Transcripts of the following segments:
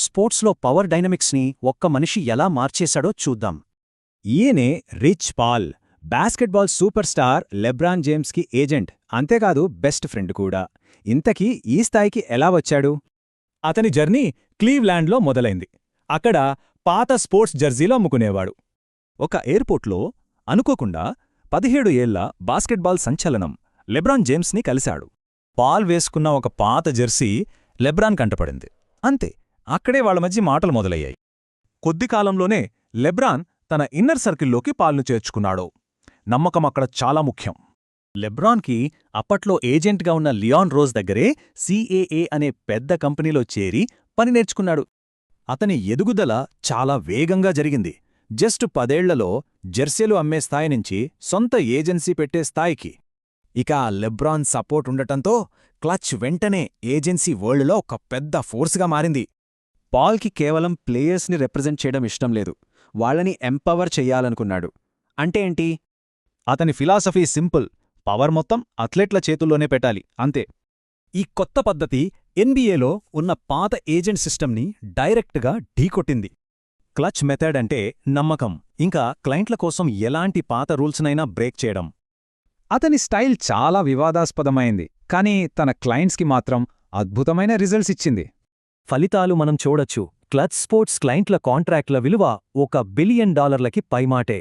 స్పోర్ట్స్లో పవర్ డైనమిక్స్ని ఒక్క మనిషి ఎలా మార్చేశాడో చూద్దాం. ఈయనే Rich Paul, basketball superstar LeBron జేమ్స్కి ఏజెంట్, అంతేకాదు బెస్ట్ ఫ్రెండ్ కూడా. ఇంతకీ ఈ స్థాయికి ఎలా వచ్చాడు? అతని జర్నీ క్లీవ్లాండ్లో మొదలైంది. అక్కడ పాత స్పోర్ట్స్ జెర్సీలు అమ్ముకునేవాడు. ఒక ఎయిర్పోర్ట్లో అనుకోకుండా 17 ఏళ్ల బాస్కెట్బాల్ సంచలనం లెబ్రాన్ జేమ్స్ని కలిశాడు. పాల్ వేసుకున్న ఒక పాత జెర్సీ లెబ్రాన్ కంటపడింది. అంతే, అక్కడే వాళ్ల మధ్య మాటలు మొదలయ్యాయి. కొద్ది కాలంలోనే లెబ్రాన్ తన ఇన్నర్ సర్కిల్లోకి పాల్ను చేర్చుకున్నాడు. నమ్మకం అక్కడ చాలా ముఖ్యం. లెబ్రాన్కి అప్పట్లో ఏజెంట్గా ఉన్న లియాన్ రోజ్ దగ్గరే CAA అనే పెద్ద కంపెనీలో చేరి పని నేర్చుకున్నాడు. అతని ఎదుగుదల చాలా వేగంగా జరిగింది. జస్ట్ 10 ఏళ్లలో జెర్సీలు అమ్మే స్థాయి నుంచి సొంత ఏజెన్సీ పెట్టే స్థాయికి. ఇక లెబ్రాన్ సపోర్ట్ ఉండటంతో క్లచ్ వెంటనే ఏజెన్సీ వరల్డ్లో ఒక పెద్ద ఫోర్స్గా మారింది. పాల్కి కేవలం ప్లేయర్స్ని రిప్రజెంట్ చేయడం ఇష్టం లేదు, వాళ్ళని ఎంపవర్ చెయ్యాలనుకున్నాడు. అంటే ఏంటి? అతని ఫిలాసఫీ సింపుల్: పవర్ మొత్తం అథ్లెట్ల చేతుల్లోనే పెట్టాలి, అంతే. ఈ కొత్త పద్ధతి NBAలో ఉన్న పాత ఏజెంట్ సిస్టమ్ని డైరెక్ట్గా ఢీకొట్టింది. క్లచ్ మెథడ్ అంటే నమ్మకం, ఇంకా క్లయింట్ల కోసం ఎలాంటి పాత రూల్స్నైనా బ్రేక్ చేయడం. అతని స్టైల్ చాలా వివాదాస్పదమైంది, కానీ తన క్లయింట్స్కి మాత్రం అద్భుతమైన రిజల్ట్స్ ఇచ్చింది. ఫలితాలు మనం చూడొచ్చు. క్లచ్ స్పోర్ట్స్ క్లయింట్ల కాంట్రాక్ట్ల విలువ $1 బిలియన్ పైమాటే.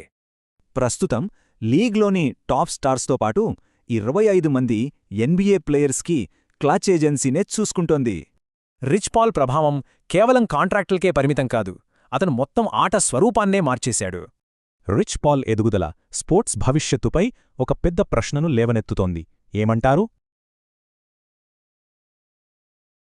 ప్రస్తుతం లీగ్లోని టాప్ స్టార్స్తో పాటు 25 మంది NBA ప్లేయర్స్కి క్లచ్ ఏజెన్సీనే చూసుకుంటోంది. రిచ్ పాల్ ప్రభావం కేవలం కాంట్రాక్టులకే పరిమితం కాదు, అతను మొత్తం ఆట స్వరూపాన్నే మార్చేశాడు. రిచ్ పాల్ ఎదుగుదల స్పోర్ట్స్ భవిష్యత్తుపై ఒక పెద్ద ప్రశ్నను లేవనెత్తుతోంది. ఏమంటారు?